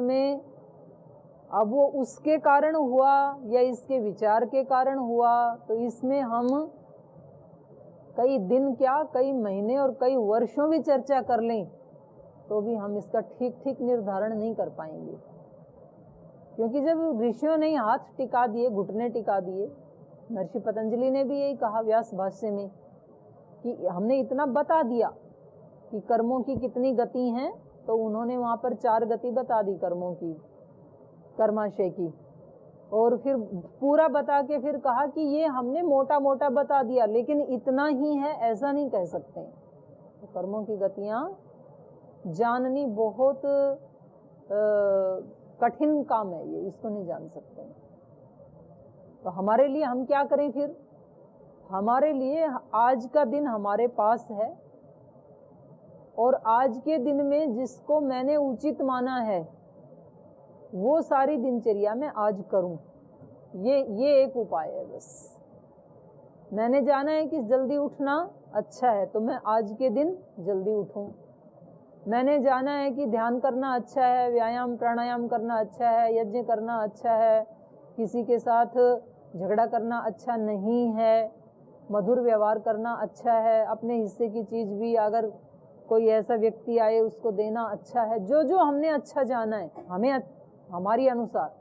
उसमें अब वो उसके कारण हुआ या इसके विचार के कारण हुआ, तो इसमें हम कई दिन क्या, कई महीने और कई वर्षों भी चर्चा कर लें तो भी हम इसका ठीक ठीक निर्धारण नहीं कर पाएंगे। क्योंकि जब ऋषियों ने हाथ टिका दिए, घुटने टिका दिए, महर्षि पतंजलि ने भी यही कहा व्यास भाष्य में कि हमने इतना बता दिया कि कर्मों की कितनी गति हैं, तो उन्होंने वहां पर 4 गति बता दी कर्मों की, कर्माशय की, और फिर पूरा बता के फिर कहा कि ये हमने मोटा मोटा बता दिया लेकिन इतना ही है ऐसा नहीं कह सकते। तो कर्मों की गतियां जाननी बहुत कठिन काम है, ये इसको नहीं जान सकते। तो हमारे लिए हम क्या करें फिर? हमारे लिए आज का दिन हमारे पास है और आज के दिन में जिसको मैंने उचित माना है वो सारी दिनचर्या में आज करूं, ये एक उपाय है। बस मैंने जाना है कि जल्दी उठना अच्छा है तो मैं आज के दिन जल्दी उठूं। मैंने जाना है कि ध्यान करना अच्छा है, व्यायाम प्राणायाम करना अच्छा है, यज्ञ करना अच्छा है, किसी के साथ झगड़ा करना अच्छा नहीं है, मधुर व्यवहार करना अच्छा है, अपने हिस्से की चीज भी अगर कोई ऐसा व्यक्ति आए उसको देना अच्छा है। जो जो हमने अच्छा जाना है हमें हमारी अनुसार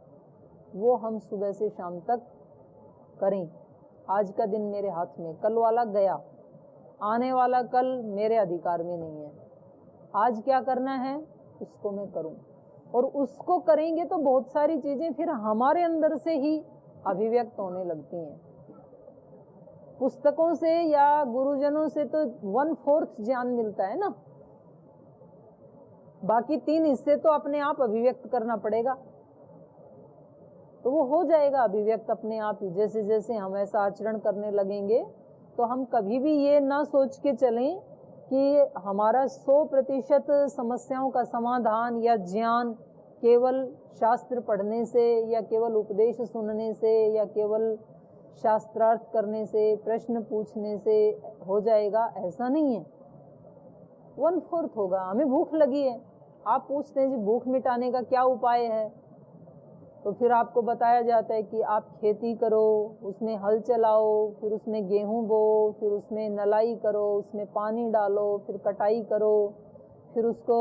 वो हम सुबह से शाम तक करें। आज का दिन मेरे हाथ में, कल वाला गया, आने वाला कल मेरे अधिकार में नहीं है। आज क्या करना है उसको मैं करूं, और उसको करेंगे तो बहुत सारी चीजें फिर हमारे अंदर से ही अभिव्यक्त होने लगती हैं। पुस्तकों से या गुरुजनों से तो 1/4 ज्ञान मिलता है ना, बाकी 3 हिस्से तो अपने आप अभिव्यक्त करना पड़ेगा। तो वो हो जाएगा अभिव्यक्त अपने आप ही। जैसे जैसे हम ऐसा आचरण करने लगेंगे तो हम कभी भी ये ना सोच के चलें कि हमारा 100% समस्याओं का समाधान या ज्ञान केवल शास्त्र पढ़ने से या केवल उपदेश सुनने से या केवल शास्त्रार्थ करने से, प्रश्न पूछने से हो जाएगा, ऐसा नहीं है। 1/4 होगा। हमें भूख लगी है, आप पूछते हैं जी भूख मिटाने का क्या उपाय है, तो फिर आपको बताया जाता है कि आप खेती करो, उसमें हल चलाओ, फिर उसमें गेहूं बो, फिर उसमें नलाई करो, उसमें पानी डालो, फिर कटाई करो, फिर उसको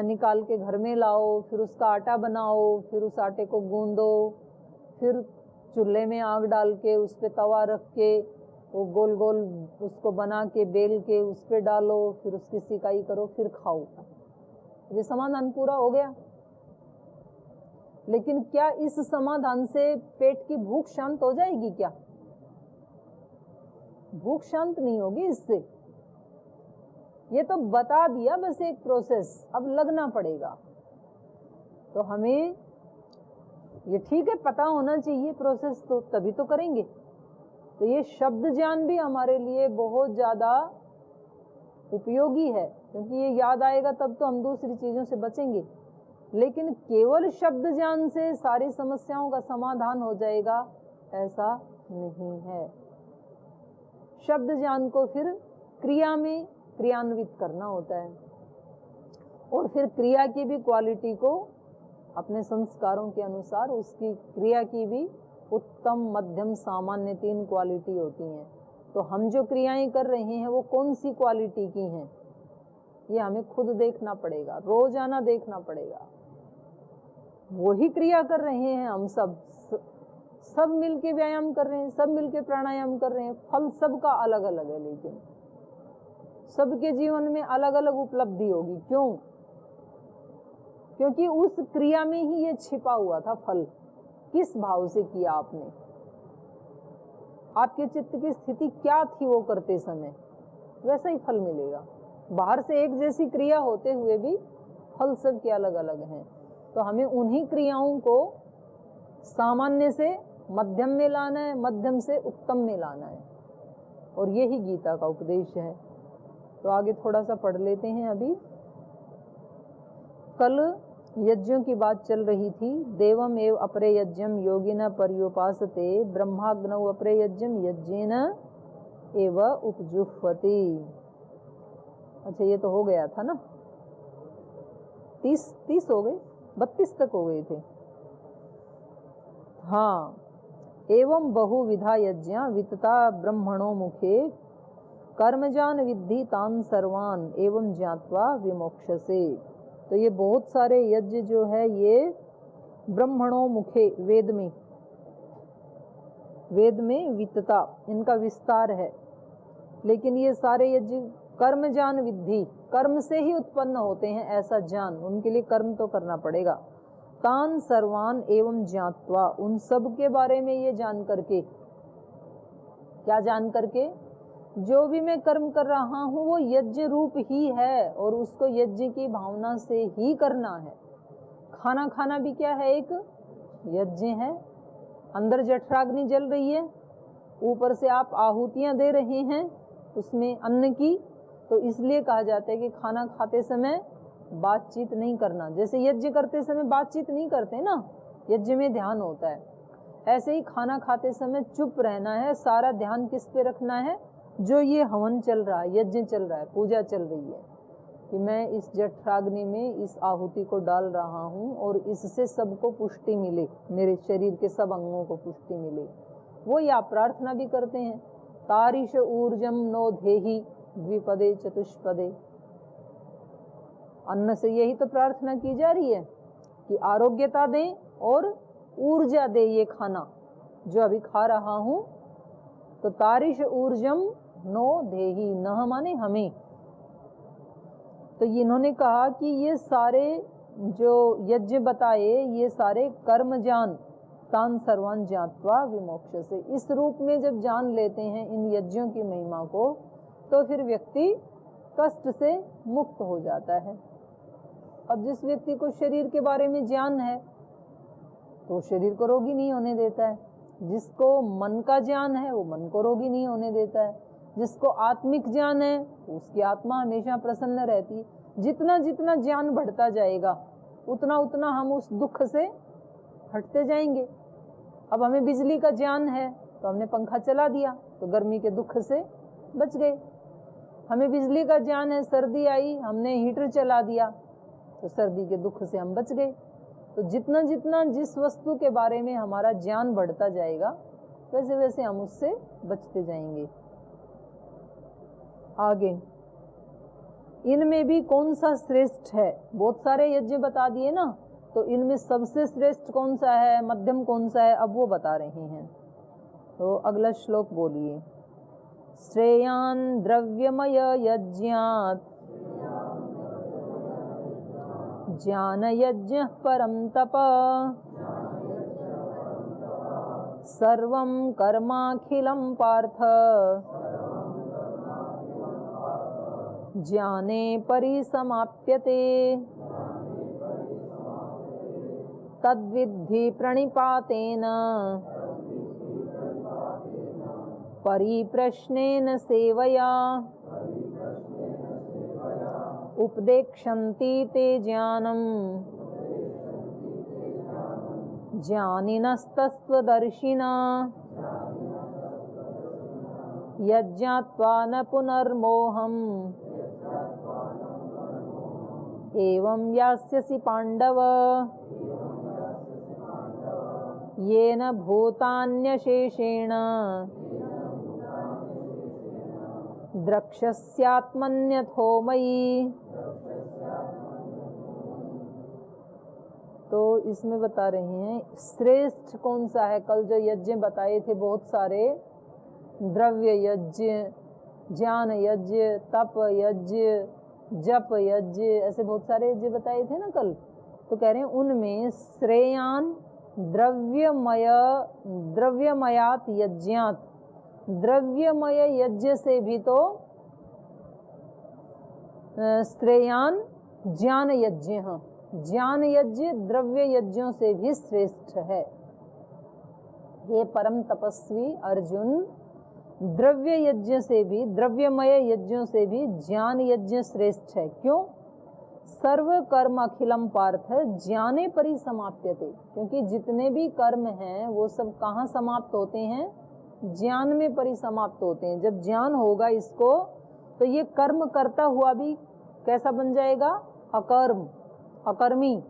निकाल के घर में लाओ, फिर उसका आटा बनाओ, फिर उस आटे को गूंदो, फिर चूल्हे में आग डाल के उस पे तवा रख के वो गोल गोल उसको बना के बेल के उस पे डालो, फिर उसकी सिकाई करो, फिर खाओ। ये समाधान पूरा हो गया। लेकिन क्या इस समाधान से पेट की भूख शांत हो जाएगी? क्या भूख शांत नहीं होगी इससे। ये तो बता दिया बस एक प्रोसेस, अब लगना पड़ेगा। तो हमें ये ठीक है, पता होना चाहिए प्रोसेस, तो तभी तो करेंगे। तो ये शब्द ज्ञान भी हमारे लिए बहुत ज्यादा उपयोगी है, क्योंकि ये याद आएगा तब तो हम दूसरी चीजों से बचेंगे। लेकिन केवल शब्द ज्ञान से सारी समस्याओं का समाधान हो जाएगा ऐसा नहीं है। शब्द ज्ञान को फिर क्रिया में क्रियान्वित करना होता है, और फिर क्रिया की भी क्वालिटी को अपने संस्कारों के अनुसार उसकी क्रिया की भी उत्तम, मध्यम, सामान्य 3 क्वालिटी होती हैं। तो हम जो क्रियाएं कर रहे हैं वो कौन सी क्वालिटी की हैं, ये हमें खुद देखना पड़ेगा, रोजाना देखना पड़ेगा। वही क्रिया कर रहे हैं हम सब मिलके व्यायाम कर रहे हैं, सब मिलके प्राणायाम कर रहे हैं, फल सबका अलग अलग है, लेकिन सबके जीवन में अलग अलग उपलब्धि होगी। क्यों? क्योंकि उस क्रिया में ही ये छिपा हुआ था फल। किस भाव से किया आपने, आपके चित्त की स्थिति क्या थी वो करते समय, वैसा ही फल मिलेगा। बाहर से एक जैसी क्रिया होते हुए भी फल सब के अलग अलग हैं। तो हमें उन्हीं क्रियाओं को सामान्य से मध्यम में लाना है, मध्यम से उत्तम में लाना है, और यही गीता का उपदेश है। तो आगे थोड़ा सा पढ़ लेते हैं। अभी कल यज्ञों की बात चल रही थी। देवम एव अपरे यज्ञम योगिना पर्युपासते ब्रह्माग्नौ अपरे यज्ञम यज्ञेन एव उपजुह्वति। अच्छा, ये तो हो गया था ना, 30 हो गए। 32 तक हो गए थे। हाँ, एवं बहुविधा यज्ञा वितता ब्रह्मणो मुखे कर्मजान विद्धि तान सर्वान एवं ज्ञात्वा विमोक्षसे। तो ये बहुत सारे यज्ञ जो है ये ब्रह्मणों मुखे, वेद में वितता इनका विस्तार है, लेकिन ये सारे यज्ञ कर्म जान विद्धि, कर्म से ही उत्पन्न होते हैं ऐसा जान, उनके लिए कर्म तो करना पड़ेगा। तान सर्वान एवं ज्ञात्वा, उन सब के बारे में ये जान करके, क्या जान करके, जो भी मैं कर्म कर रहा हूँ वो यज्ञ रूप ही है और उसको यज्ञ की भावना से ही करना है। खाना खाना भी क्या है, एक यज्ञ है। अंदर जठराग्नि जल रही है, ऊपर से आप आहुतियां दे रहे हैं उसमें अन्न की, तो इसलिए कहा जाता है कि खाना खाते समय बातचीत नहीं करना। जैसे यज्ञ करते समय बातचीत नहीं करते ना, यज्ञ में ध्यान होता है, ऐसे ही खाना खाते समय चुप रहना है। सारा ध्यान किस पे रखना है, जो ये हवन चल रहा है, यज्ञ चल रहा है, पूजा चल रही है, कि मैं इस जठराग्नि में इस आहुति को डाल रहा हूँ और इससे सबको पुष्टि मिले, मेरे शरीर के सब अंगों को पुष्टि मिले। वो या प्रार्थना भी करते हैं, तारिश ऊर्जम नो धेहि द्विपदे चतुष्पदे। अन्न से यही तो प्रार्थना की जा रही है कि आरोग्यता दें और ऊर्जा दे ये खाना जो अभी खा रहा हूँ। तो तारिश ऊर्जम नो धेहि, नह माने हमें। तो इन्होंने कहा कि ये सारे जो यज्ञ बताए ये सारे कर्म जान, तान सर्वान ज्ञात्वा विमोक्ष से, इस रूप में जब जान लेते हैं इन यज्ञों की महिमा को, तो फिर व्यक्ति कष्ट से मुक्त हो जाता है। अब जिस व्यक्ति को शरीर के बारे में ज्ञान है तो शरीर को रोगी नहीं होने देता है, जिसको मन का ज्ञान है वो मन को रोगी नहीं होने देता है, जिसको आत्मिक ज्ञान है उसकी आत्मा हमेशा प्रसन्न रहती है। जितना जितना ज्ञान बढ़ता जाएगा उतना उतना हम उस दुख से हटते जाएंगे। अब हमें बिजली का ज्ञान है तो हमने पंखा चला दिया तो गर्मी के दुख से बच गए। हमें बिजली का ज्ञान है, सर्दी आई हमने हीटर चला दिया तो सर्दी के दुख से हम बच गए। तो जितना जितना जिस वस्तु के बारे में हमारा ज्ञान बढ़ता जाएगा वैसे वैसे हम उससे बचते जाएंगे। आगे, इनमें भी कौन सा श्रेष्ठ है, बहुत सारे यज्ञ बता दिए ना, तो इनमें सबसे श्रेष्ठ कौन सा है, मध्यम कौन सा है, अब वो बता रहे हैं। तो अगला श्लोक बोलिए। श्रेयान द्रव्यमय यज्ञात् ज्ञान यज्ञ परम तप सर्वं कर्माखिलं पार्थ ज्ञाने परिसमाप्यते तद्विद्धि प्रणिपातेन परिप्रश्नेन सेवया उपदेक्षन्ति ते ज्ञानम् ज्ञानिनस्तस्त्वदर्शिना यज्ञात्वा न पुनर्मोहम् एवं यास्यसि पाण्डव येन भूतान्यशेषेण द्रक्ष्यस्यात्मन्यथो मयि। तो इसमें बता रहे हैं श्रेष्ठ कौन सा है। कल जो यज्ञ बताए थे बहुत सारे, द्रव्य यज्ञ, ज्ञान यज्ञ, तप यज्ञ, जप यज्ञ, ऐसे बहुत सारे यज्ञ बताए थे ना कल। तो कह रहे हैं उनमें श्रेयान द्रव्यमयात यज्ञात, द्रव्यमय यज्ञ से भी तो श्रेयान ज्ञान यज्ञ है, ज्ञान यज्ञ द्रव्य यज्ञों से भी श्रेष्ठ है। हे परम तपस्वी अर्जुन, द्रव्य यज्ञ से भी, द्रव्यमय यज्ञों से भी ज्ञान यज्ञ श्रेष्ठ है। क्यों? सर्व कर्म अखिलम पार्थ ज्ञाने परिसमाप्यते, क्योंकि जितने भी कर्म हैं वो सब कहाँ समाप्त होते हैं? ज्ञान में परिसमाप्त होते हैं। जब ज्ञान होगा इसको तो ये कर्म करता हुआ भी कैसा बन जाएगा? अकर्मी।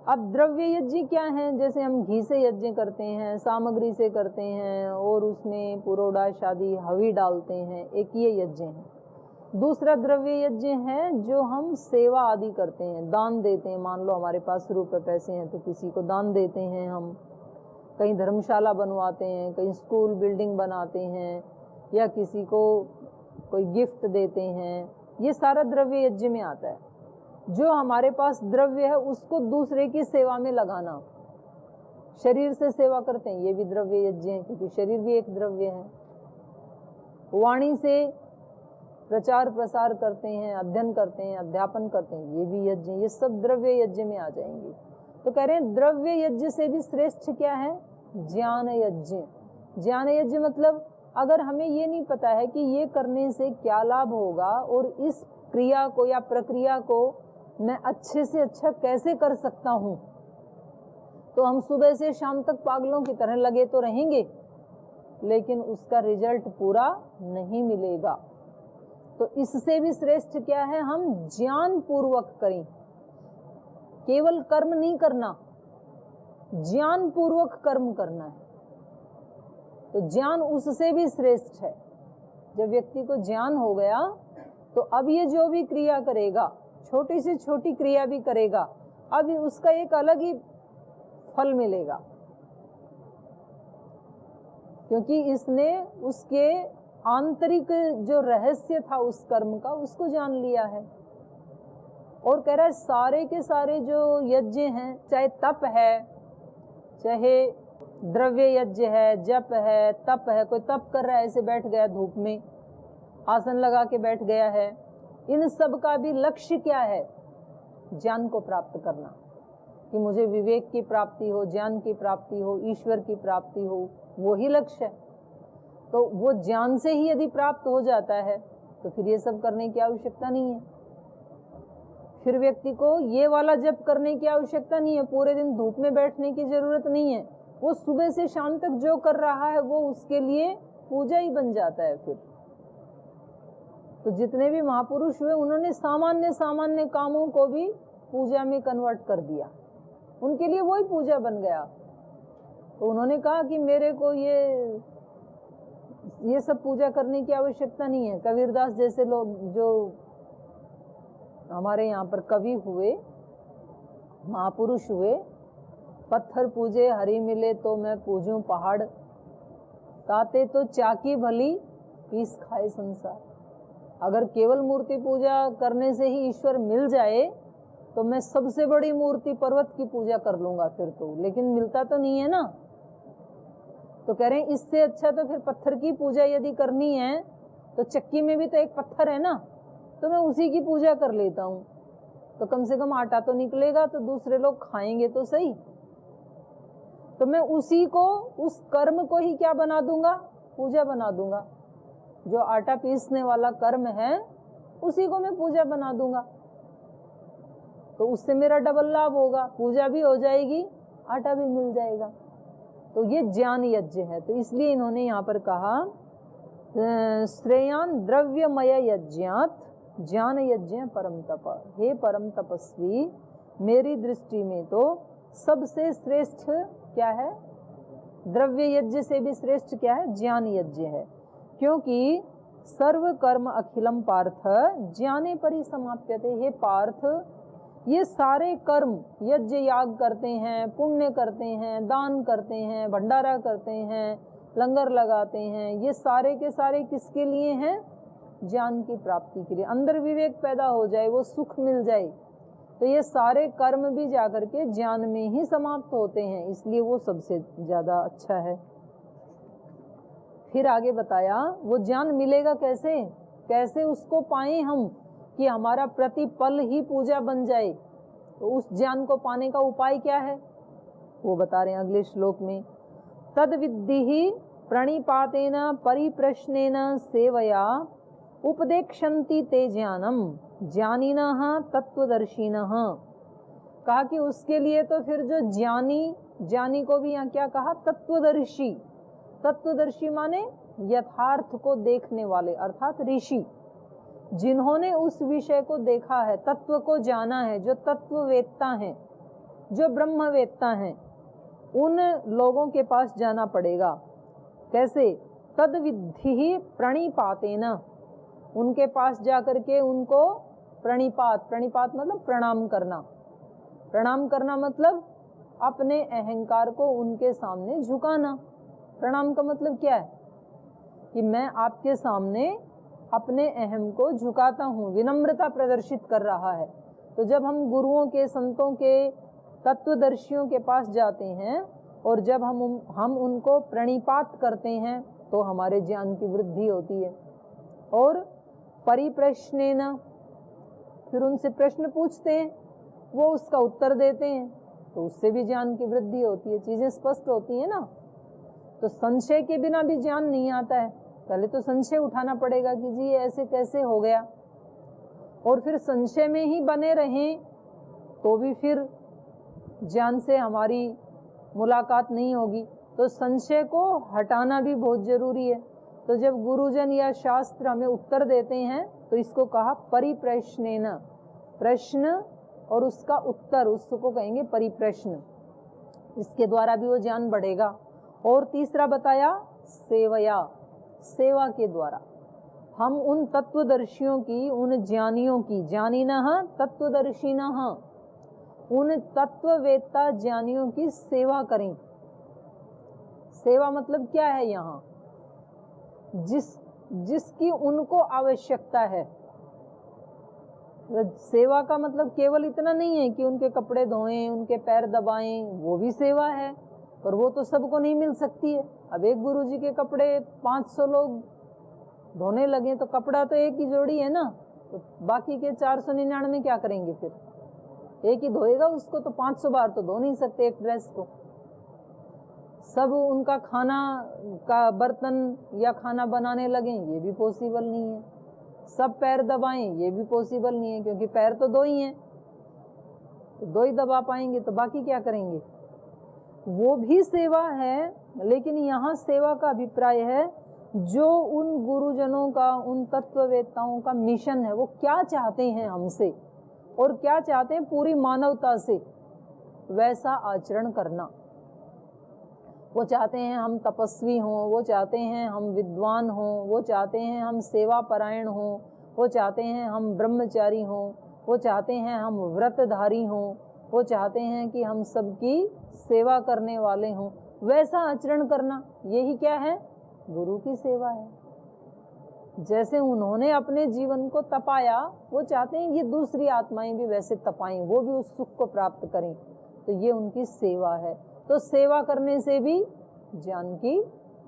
अब द्रव्य यज्ञ क्या है? जैसे हम घी से यज्ञ करते हैं, सामग्री से करते हैं और उसमें पुरोड़ा शादी हवी डालते हैं, एक ये यज्ञ है। दूसरा द्रव्य यज्ञ है जो हम सेवा आदि करते हैं, दान देते हैं। मान लो हमारे पास रुपए पैसे हैं तो किसी को दान देते हैं, हम कहीं धर्मशाला बनवाते हैं, कहीं स्कूल बिल्डिंग बनाते हैं, या किसी को कोई गिफ्ट देते हैं, ये सारा द्रव्य यज्ञ में आता है। जो हमारे पास द्रव्य है उसको दूसरे की सेवा में लगाना, शरीर से सेवा करते हैं, ये भी द्रव्य यज्ञ है, क्योंकि शरीर भी एक द्रव्य है। वाणी से प्रचार प्रसार करते हैं, अध्ययन करते हैं, अध्यापन करते हैं, ये भी यज्ञ, ये सब द्रव्य यज्ञ में आ जाएंगे। तो कह रहे हैं द्रव्य यज्ञ से भी श्रेष्ठ क्या है? ज्ञान यज्ञ। ज्ञान यज्ञ मतलब अगर हमें ये नहीं पता है कि ये करने से क्या लाभ होगा और इस क्रिया को या प्रक्रिया को मैं अच्छे से अच्छा कैसे कर सकता हूँ, तो हम सुबह से शाम तक पागलों की तरह लगे तो रहेंगे, लेकिन उसका रिजल्ट पूरा नहीं मिलेगा। तो इससे भी श्रेष्ठ क्या है? हम ज्ञान पूर्वक करें, केवल कर्म नहीं करना, ज्ञान पूर्वक कर्म करना है। तो ज्ञान उससे भी श्रेष्ठ है। जब व्यक्ति को ज्ञान हो गया तो अब ये जो भी क्रिया करेगा, छोटी से छोटी क्रिया भी करेगा, अब उसका एक अलग ही फल मिलेगा, क्योंकि इसने उसके आंतरिक जो रहस्य था उस कर्म का उसको जान लिया है। और कह रहा है सारे के सारे जो यज्ञ हैं, चाहे तप है, चाहे द्रव्य यज्ञ है, जप है, तप है, कोई तप कर रहा है, ऐसे बैठ गया धूप में, आसन लगा के बैठ गया है, इन सब का भी लक्ष्य क्या है? ज्ञान को प्राप्त करना, कि मुझे विवेक की प्राप्ति हो, ज्ञान की प्राप्ति हो, ईश्वर की प्राप्ति हो, वो ही लक्ष्य है। तो वो ज्ञान से ही यदि प्राप्त हो जाता है तो फिर ये सब करने की आवश्यकता नहीं है। फिर व्यक्ति को ये वाला जप करने की आवश्यकता नहीं है, पूरे दिन धूप में बैठने की जरूरत नहीं है। वो सुबह से शाम तक जो कर रहा है वो उसके लिए पूजा ही बन जाता है। फिर तो जितने भी महापुरुष हुए उन्होंने सामान्य सामान्य कामों को भी पूजा में कन्वर्ट कर दिया, उनके लिए वही पूजा बन गया। तो उन्होंने कहा कि मेरे को ये सब पूजा करने की आवश्यकता नहीं है। कबीरदास जैसे लोग जो हमारे यहाँ पर कवि हुए, महापुरुष हुए, पत्थर पूजे हरि मिले तो मैं पूजूं पहाड़, ताते तो चाकी भली पीस खाए संसार। अगर केवल मूर्ति पूजा करने से ही ईश्वर मिल जाए तो मैं सबसे बड़ी मूर्ति पर्वत की पूजा कर लूंगा फिर तो, लेकिन मिलता तो नहीं है ना। तो कह रहे हैं इससे अच्छा तो फिर पत्थर की पूजा यदि करनी है तो चक्की में भी तो एक पत्थर है ना, तो मैं उसी की पूजा कर लेता हूँ, तो कम से कम आटा तो निकलेगा, तो दूसरे लोग खाएंगे तो सही। तो मैं उसी को, उस कर्म को ही क्या बना दूंगा? पूजा बना दूंगा। जो आटा पीसने वाला कर्म है उसी को मैं पूजा बना दूंगा, तो उससे मेरा डबल लाभ होगा, पूजा भी हो जाएगी, आटा भी मिल जाएगा। तो ये ज्ञान यज्ञ है। तो इसलिए इन्होंने यहाँ पर कहा श्रेयान द्रव्यमय यज्ञात ज्ञान यज्ञ परम तप। हे परम तपस्वी, मेरी दृष्टि में तो सबसे श्रेष्ठ क्या है? द्रव्य यज्ञ से भी श्रेष्ठ क्या है? ज्ञान यज्ञ है। क्योंकि सर्व कर्म अखिलम पार्थ ज्ञाने परि समाप्यते। हे पार्थ, ये सारे कर्म, यज्ञ याग करते हैं, पुण्य करते हैं, दान करते हैं, भंडारा करते हैं, लंगर लगाते हैं, ये सारे के सारे किसके लिए हैं? ज्ञान की प्राप्ति के लिए। अंदर विवेक पैदा हो जाए, वो सुख मिल जाए, तो ये सारे कर्म भी जाकर के ज्ञान में ही समाप्त होते हैं, इसलिए वो सबसे ज्यादा अच्छा है। फिर आगे बताया वो ज्ञान मिलेगा कैसे, कैसे उसको पाएं हम कि हमारा प्रतिपल ही पूजा बन जाए। तो उस ज्ञान को पाने का उपाय क्या है वो बता रहे हैं अगले श्लोक में। तद विद्धि प्रणिपातेन परिप्रश्नेन सेवया उपदेक्षन्ति ते ज्ञानम ज्ञानिनः तत्वदर्शिनः। कहा कि उसके लिए तो फिर जो ज्ञानी को भी यहाँ क्या कहा? तत्वदर्शी। तत्वदर्शी माने यथार्थ को देखने वाले, अर्थात ऋषि, जिन्होंने उस विषय को देखा है, तत्व को जाना है, जो तत्ववेत्ता हैं, जो ब्रह्मवेत्ता हैं उन लोगों के पास जाना पड़ेगा। कैसे? तद विद्धि प्रणिपातेन, उनके पास जाकर के उनको प्रणिपात, प्रणिपात मतलब प्रणाम करना, प्रणाम करना मतलब अपने अहंकार को उनके सामने झुकाना। प्रणाम का मतलब क्या है? कि मैं आपके सामने अपने अहम को झुकाता हूँ, विनम्रता प्रदर्शित कर रहा है। तो जब हम गुरुओं के, संतों के, तत्वदर्शियों के पास जाते हैं और जब हम उनको प्रणिपात करते हैं तो हमारे ज्ञान की वृद्धि होती है। और परिप्रश्नेन, फिर उनसे प्रश्न पूछते हैं, वो उसका उत्तर देते हैं, तो उससे भी ज्ञान की वृद्धि होती है, चीजें स्पष्ट होती हैं ना। तो संशय के बिना भी ज्ञान नहीं आता है, पहले तो संशय उठाना पड़ेगा कि जी ऐसे कैसे हो गया, और फिर संशय में ही बने रहें तो भी फिर ज्ञान से हमारी मुलाकात नहीं होगी। तो संशय को हटाना भी बहुत जरूरी है। तो जब गुरुजन या शास्त्र हमें उत्तर देते हैं तो इसको कहा परिप्रश्नेन, प्रश्न और उसका उत्तर, उसको कहेंगे परिप्रश्न। इसके द्वारा भी वो ज्ञान बढ़ेगा। और तीसरा बताया सेवया, सेवा के द्वारा हम उन तत्वदर्शियों की, उन ज्ञानियों की, ज्ञानिनः तत्वदर्शिनः, उन तत्ववेत्ता ज्ञानियों की सेवा करें। सेवा मतलब क्या है? यहाँ जिसकी उनको आवश्यकता है। सेवा का मतलब केवल इतना नहीं है कि उनके कपड़े धोएं, उनके पैर दबाएं, वो भी सेवा है, पर वो तो सबको नहीं मिल सकती है। अब एक गुरुजी के कपड़े 500 लोग धोने लगे तो कपड़ा तो एक ही जोड़ी है ना, तो बाकी के 499 क्या करेंगे? फिर एक ही धोएगा उसको, तो 500 बार तो धो नहीं सकते एक ड्रेस को। सब उनका खाना का बर्तन या खाना बनाने लगे, ये भी पॉसिबल नहीं है। सब पैर दबाएं, ये भी पॉसिबल नहीं है, क्योंकि पैर तो दो ही हैं, तो दो ही दबा पाएंगे, तो बाकी क्या करेंगे? वो भी सेवा है, लेकिन यहाँ सेवा का अभिप्राय है जो उन गुरुजनों का, उन तत्ववेत्ताओं का मिशन है, वो क्या चाहते हैं हमसे और क्या चाहते हैं पूरी मानवता से, वैसा आचरण करना। वो चाहते हैं हम तपस्वी हों, वो चाहते हैं हम विद्वान हों, वो चाहते हैं हम सेवा परायण हों, वो चाहते हैं हम ब्रह्मचारी हों, वो चाहते हैं हम व्रतधारी हों, वो चाहते हैं कि हम सबकी सेवा करने वाले हों। वैसा आचरण करना, यही क्या है? गुरु की सेवा है। जैसे उन्होंने अपने जीवन को तपाया, वो चाहते हैं ये दूसरी आत्माएं भी वैसे तपाएं, वो भी उस सुख को प्राप्त करें, तो ये उनकी सेवा है। तो सेवा करने से भी ज्ञान की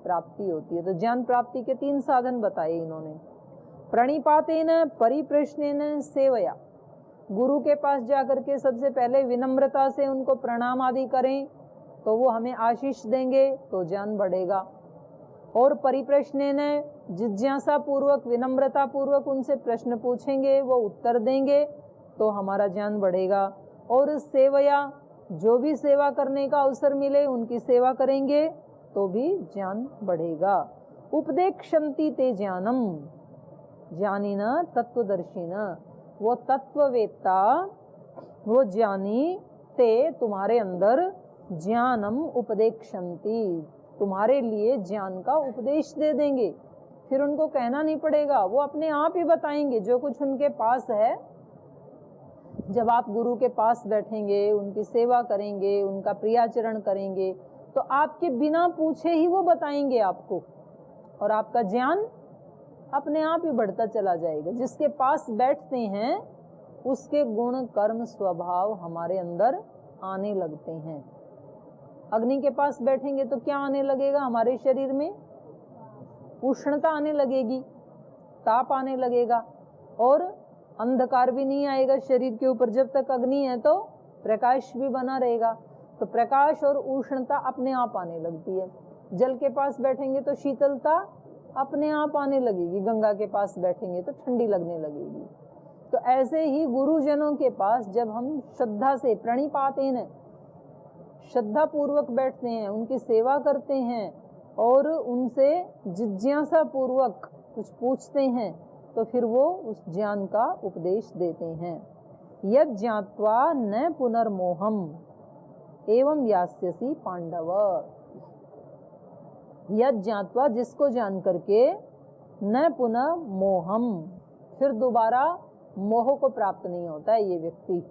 प्राप्ति होती है। तो ज्ञान प्राप्ति के 3 साधन बताए इन्होंने। प्रणिपातेन, परिप्रश्नेन, सेवया। गुरु के पास जाकर के सबसे पहले विनम्रता से उनको प्रणाम आदि करें तो वो हमें आशीष देंगे, तो ज्ञान बढ़ेगा। और परिप्रश्नेन, जिज्ञासा पूर्वक, विनम्रता पूर्वक उनसे प्रश्न पूछेंगे, वो उत्तर देंगे, तो हमारा ज्ञान बढ़ेगा। और सेवया, जो भी सेवा करने का अवसर मिले उनकी सेवा करेंगे तो भी ज्ञान बढ़ेगा। उपदेक्षन्ति ते ज्ञानम, ज्ञानिना तत्वदर्शिना, वो तत्ववेत्ता, वो ज्ञानी, ते तुम्हारे अंदर ज्ञानम उपदेक्षन्ति, तुम्हारे लिए ज्ञान का उपदेश दे देंगे। फिर उनको कहना नहीं पड़ेगा, वो अपने आप ही बताएंगे जो कुछ उनके पास है। जब आप गुरु के पास बैठेंगे, उनकी सेवा करेंगे, उनका प्रियाचरण करेंगे, तो आपके बिना पूछे ही वो बताएंगे आपको, और आपका ज्ञान अपने आप ही बढ़ता चला जाएगा। जिसके पास बैठते हैं उसके गुण, कर्म, स्वभाव हमारे अंदर आने लगते हैं। अग्नि के पास बैठेंगे तो क्या आने लगेगा? हमारे शरीर में उष्णता आने लगेगी, ताप आने लगेगा, और अंधकार भी नहीं आएगा शरीर के ऊपर। जब तक अग्नि है तो प्रकाश भी बना रहेगा, तो प्रकाश और उष्णता अपने आप आने लगती है। जल के पास बैठेंगे तो शीतलता अपने आप आने लगेगी, गंगा के पास बैठेंगे तो ठंडी लगने लगेगी। तो ऐसे ही गुरुजनों के पास जब हम श्रद्धा से, प्रणिपातेन, श्रद्धा पूर्वक बैठते हैं, उनकी सेवा करते हैं और उनसे जिज्ञासा पूर्वक कुछ पूछते हैं, तो फिर वो उस ज्ञान का उपदेश देते हैं। यद ज्ञात्वा न पुनर्मोहम, एवं यास्यसि पांडव, यद ज्ञात्वा जिसको जान करके, न पुनः मोहम, फिर दोबारा मोह को प्राप्त नहीं होता है ये व्यक्ति।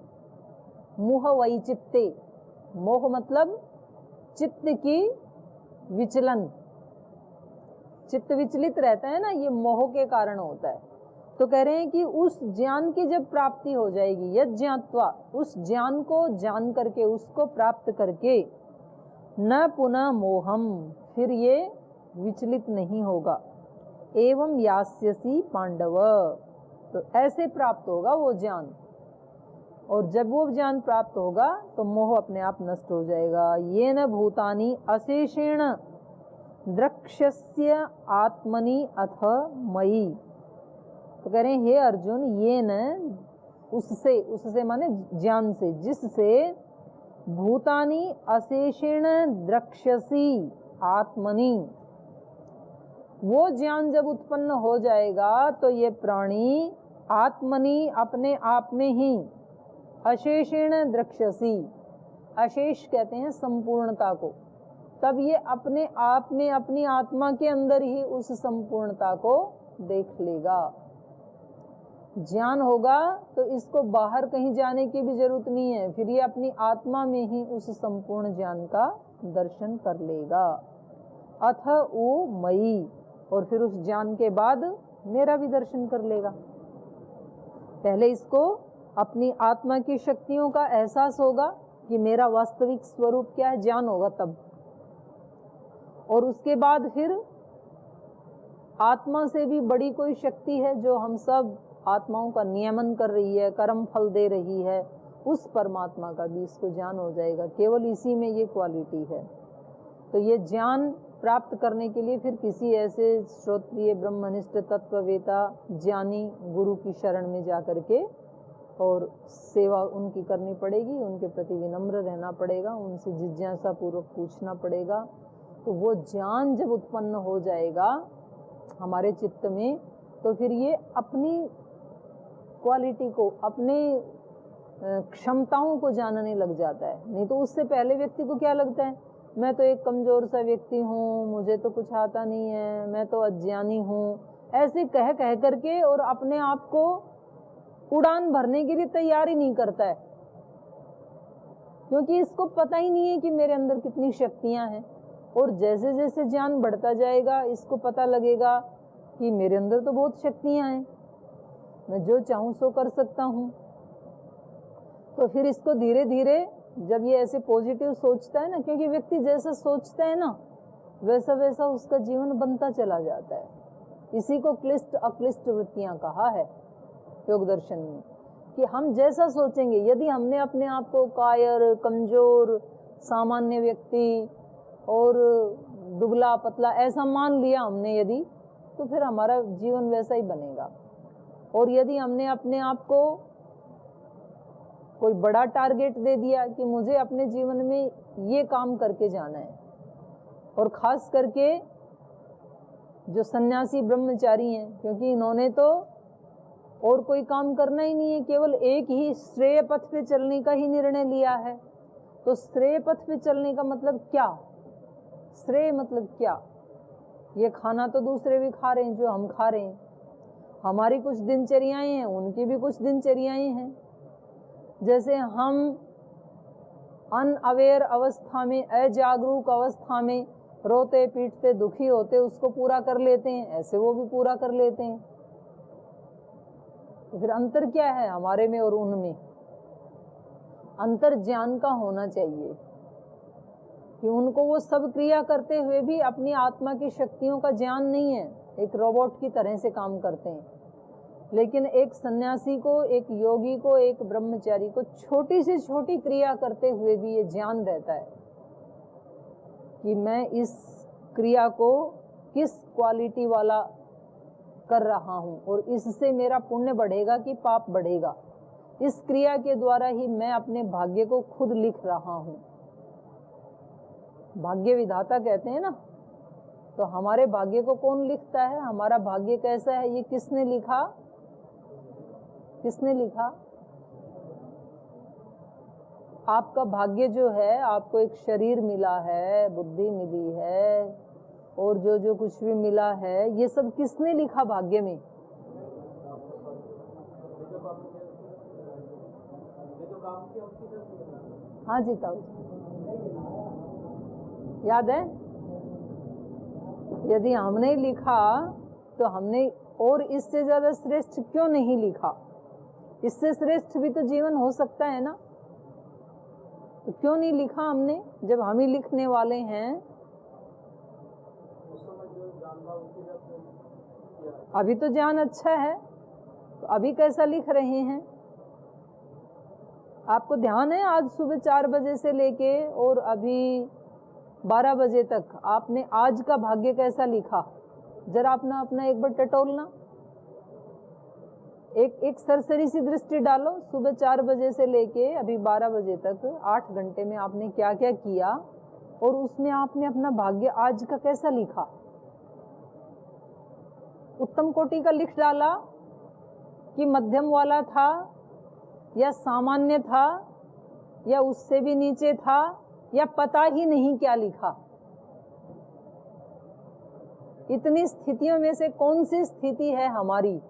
मोह वही चित्ते, मोह मतलब चित्त की विचलन, चित्त विचलित रहता है ना, ये मोह के कारण होता है। तो कह रहे हैं कि उस ज्ञान की जब प्राप्ति हो जाएगी, यद ज्ञात्वा, उस ज्ञान को जान करके, उसको प्राप्त करके, न पुनः मोहम, फिर ये विचलित नहीं होगा। एवं यास्यसि पांडव, तो ऐसे प्राप्त होगा वो ज्ञान, और जब वो ज्ञान प्राप्त होगा तो मोह अपने आप नष्ट हो जाएगा। ये न भूतानि अशेषेण द्रक्ष्यस्य आत्मनि अथ मयि, तो कह रहे हैं हे अर्जुन, ये न उससे, उससे माने ज्ञान से, जिससे भूतानि अशेषेण द्रक्ष्यसि आत्मनि, वो ज्ञान जब उत्पन्न हो जाएगा तो ये प्राणी आत्मनि, अपने आप में ही, अशेषेण द्रक्ष्यसि, अशेष कहते हैं संपूर्णता को, तब ये अपने आप में, अपनी आत्मा के अंदर ही उस संपूर्णता को देख लेगा। ज्ञान होगा तो इसको बाहर कहीं जाने की भी जरूरत नहीं है, फिर ये अपनी आत्मा में ही उस संपूर्ण ज्ञान का दर्शन कर लेगा। अथ उ मयि, और फिर उस ज्ञान के बाद मेरा भी दर्शन कर लेगा। पहले इसको अपनी आत्मा की शक्तियों का एहसास होगा कि मेरा वास्तविक स्वरूप क्या है, ज्ञान होगा तब, और उसके बाद फिर आत्मा से भी बड़ी कोई शक्ति है जो हम सब आत्माओं का नियमन कर रही है, कर्म फल दे रही है, उस परमात्मा का भी इसको ज्ञान हो जाएगा। केवल इसी में ये क्वालिटी है। तो ये ज्ञान प्राप्त करने के लिए फिर किसी ऐसे श्रोत्रिय ब्रह्मनिष्ठ तत्ववेता ज्ञानी गुरु की शरण में जा करके और सेवा उनकी करनी पड़ेगी, उनके प्रति विनम्र रहना पड़ेगा, उनसे जिज्ञासा पूर्वक पूछना पड़ेगा। तो वो ज्ञान जब उत्पन्न हो जाएगा हमारे चित्त में, तो फिर ये अपनी क्वालिटी को, अपने क्षमताओं को जानने लग जाता है। नहीं तो उससे पहले व्यक्ति को क्या लगता है, मैं तो एक कमजोर सा व्यक्ति हूँ, मुझे तो कुछ आता नहीं है, मैं तो अज्ञानी हूँ, ऐसे कह कह करके और अपने आप को उड़ान भरने के लिए तैयार ही नहीं करता है, क्योंकि इसको पता ही नहीं है कि मेरे अंदर कितनी शक्तियां हैं। और जैसे जैसे ज्ञान बढ़ता जाएगा इसको पता लगेगा कि मेरे अंदर तो बहुत शक्तियां हैं, मैं जो चाहूँ सो कर सकता हूँ। तो फिर इसको धीरे धीरे जब ये ऐसे पॉजिटिव सोचता है ना, क्योंकि व्यक्ति जैसा सोचता है ना वैसा वैसा उसका जीवन बनता चला जाता है। इसी को क्लिष्ट अक्लिष्ट वृत्तियां कहा है योग दर्शन में, कि हम जैसा सोचेंगे, यदि हमने अपने आप को कायर, कमजोर, सामान्य व्यक्ति और दुबला पतला ऐसा मान लिया हमने यदि, तो फिर हमारा जीवन वैसा ही बनेगा। और यदि हमने अपने आप को कोई बड़ा टारगेट दे दिया कि मुझे अपने जीवन में ये काम करके जाना है, और खास करके जो सन्यासी ब्रह्मचारी हैं, क्योंकि इन्होंने तो और कोई काम करना ही नहीं है, केवल एक ही श्रेय पथ पे चलने का ही निर्णय लिया है। तो श्रेय पथ पे चलने का मतलब क्या, श्रेय मतलब क्या, ये खाना तो दूसरे भी खा रहे हैं जो हम खा रहे हैं, हमारी कुछ दिनचर्याएं हैं, उनकी भी कुछ दिनचर्याएं हैं। जैसे हम अनअवेयर अवस्था में, अजागरूक अवस्था में रोते पीटते दुखी होते उसको पूरा कर लेते हैं, ऐसे वो भी पूरा कर लेते हैं। तो फिर अंतर क्या है हमारे में और उनमें? अंतर ज्ञान का होना चाहिए कि उनको वो सब क्रिया करते हुए भी अपनी आत्मा की शक्तियों का ज्ञान नहीं है, एक रोबोट की तरह से काम करते हैं। लेकिन एक सन्यासी को, एक योगी को, एक ब्रह्मचारी को छोटी से छोटी क्रिया करते हुए भी ये ज्ञान रहता है कि मैं इस क्रिया को किस क्वालिटी वाला कर रहा हूँ और इससे मेरा पुण्य बढ़ेगा कि पाप बढ़ेगा। इस क्रिया के द्वारा ही मैं अपने भाग्य को खुद लिख रहा हूँ। भाग्य विधाता कहते हैं ना, तो हमारे भाग्य को कौन लिखता है, हमारा भाग्य कैसा है, ये किसने लिखा? किसने लिखा? आपका भाग्य जो है, आपको एक शरीर मिला है, बुद्धि मिली है, और जो जो कुछ भी मिला है, ये सब किसने लिखा भाग्य में? हाँ जी ताऊ, याद है? यदि हमने लिखा तो हमने और इससे ज्यादा श्रेष्ठ क्यों नहीं लिखा? इससे श्रेष्ठ भी तो जीवन हो सकता है ना, तो क्यों नहीं लिखा हमने जब हम ही लिखने वाले हैं? अभी तो ज्ञान अच्छा है, तो अभी कैसा लिख रहे हैं? आपको ध्यान है आज सुबह 4 बजे से लेके और अभी 12 बजे तक आपने आज का भाग्य कैसा लिखा? जरा अपना एक बार टटोलना, एक सरसरी सी दृष्टि डालो। सुबह 4 बजे से लेके अभी 12 बजे तक 8 घंटे में आपने क्या क्या किया, और उसमें आपने अपना भाग्य आज का कैसा लिखा? उत्तम कोटि का लिख डाला कि मध्यम वाला था, या सामान्य था, या उससे भी नीचे था, या पता ही नहीं क्या लिखा? इतनी स्थितियों में से कौन सी स्थिति है हमारी?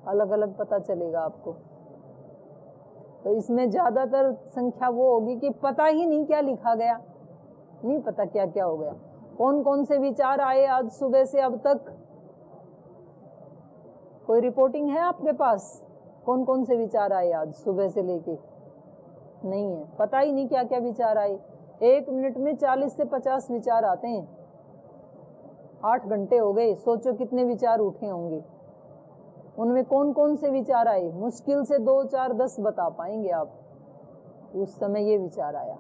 अलग अलग पता चलेगा आपको। तो इसमें ज्यादातर संख्या वो होगी कि पता ही नहीं क्या लिखा गया, नहीं पता क्या क्या हो गया। कौन कौन से विचार आए आज सुबह से अब तक? कोई रिपोर्टिंग है आपके पास? कौन कौन से विचार आए आज सुबह से लेके? नहीं है, पता ही नहीं क्या क्या विचार आए। 1 मिनट में 40 से 50 विचार आते हैं। 8 घंटे हो गए, सोचो कितने विचार उठे होंगे। उनमें कौन कौन से विचार आए? मुश्किल से 2, 4, 10 बता पाएंगे आप। उस समय ये विचार आया,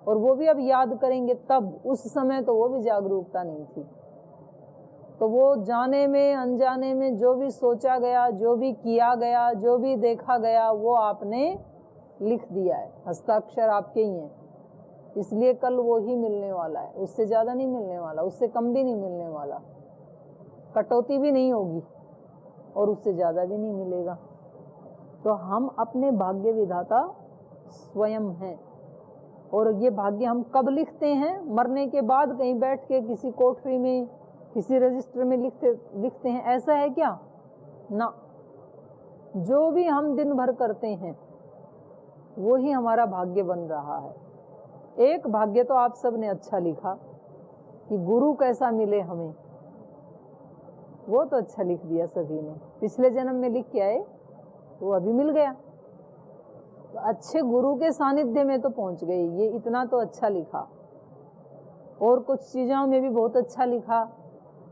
और वो भी अब याद करेंगे तब। उस समय तो वो भी जागरूकता नहीं थी। तो वो जाने में अनजाने में जो भी सोचा गया, जो भी किया गया, जो भी देखा गया, वो आपने लिख दिया है। हस्ताक्षर आपके ही हैं, इसलिए कल वो ही मिलने वाला है। उससे ज्यादा नहीं मिलने वाला, उससे कम भी नहीं मिलने वाला, कटौती भी नहीं होगी, और उससे ज्यादा भी नहीं मिलेगा। तो हम अपने भाग्य विधाता स्वयं हैं। और ये भाग्य हम कब लिखते हैं? मरने के बाद कहीं बैठ के किसी कोठरी में, किसी रजिस्टर में लिखते हैं, ऐसा है क्या? ना। जो भी हम दिन भर करते हैं वो ही हमारा भाग्य बन रहा है। एक भाग्य तो आप सब ने अच्छा लिखा कि गुरु कैसा मिले हमें, वो तो अच्छा लिख दिया सभी ने। पिछले जन्म में लिख के आए, वो अभी मिल गया। तो अच्छे गुरु के सानिध्य में तो पहुंच गए, ये इतना तो अच्छा लिखा। और कुछ चीजों में भी बहुत अच्छा लिखा,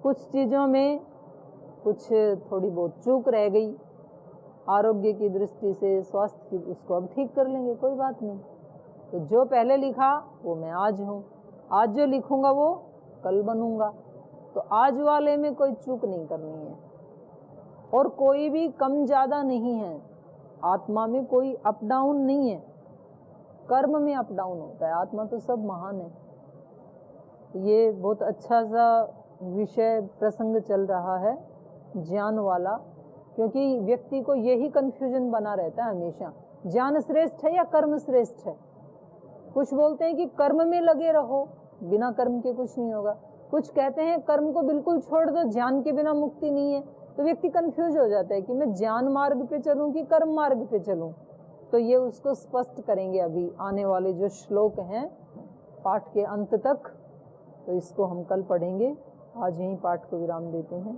कुछ चीजों में कुछ थोड़ी बहुत चूक रह गई आरोग्य की दृष्टि से, स्वास्थ्य की, उसको अब ठीक कर लेंगे, कोई बात नहीं। तो जो पहले लिखा वो मैं आज हूँ, आज जो लिखूंगा वो कल बनूंगा। तो आज वाले में कोई चूक नहीं करनी है, और कोई भी कम ज्यादा नहीं है। आत्मा में कोई अप डाउन नहीं है, कर्म में अप डाउन होता है। आत्मा तो सब महान है। ये बहुत अच्छा सा विषय प्रसंग चल रहा है, ज्ञान वाला, क्योंकि व्यक्ति को यही कंफ्यूजन बना रहता है हमेशा, ज्ञान श्रेष्ठ है या कर्म श्रेष्ठ है। कुछ बोलते हैं कि कर्म में लगे रहो, बिना कर्म के कुछ नहीं होगा। कुछ कहते हैं कर्म को बिल्कुल छोड़ दो, ज्ञान के बिना मुक्ति नहीं है। तो व्यक्ति कंफ्यूज हो जाता है कि मैं ज्ञान मार्ग पे चलूं कि कर्म मार्ग पे चलूं। तो ये उसको स्पष्ट करेंगे अभी आने वाले जो श्लोक हैं पाठ के अंत तक। तो इसको हम कल पढ़ेंगे। आज यहीं पाठ को विराम देते हैं।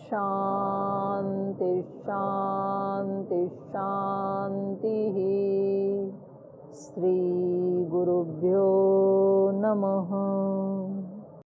शांति शांति शांति। श्री गुरुभ्यो नमः।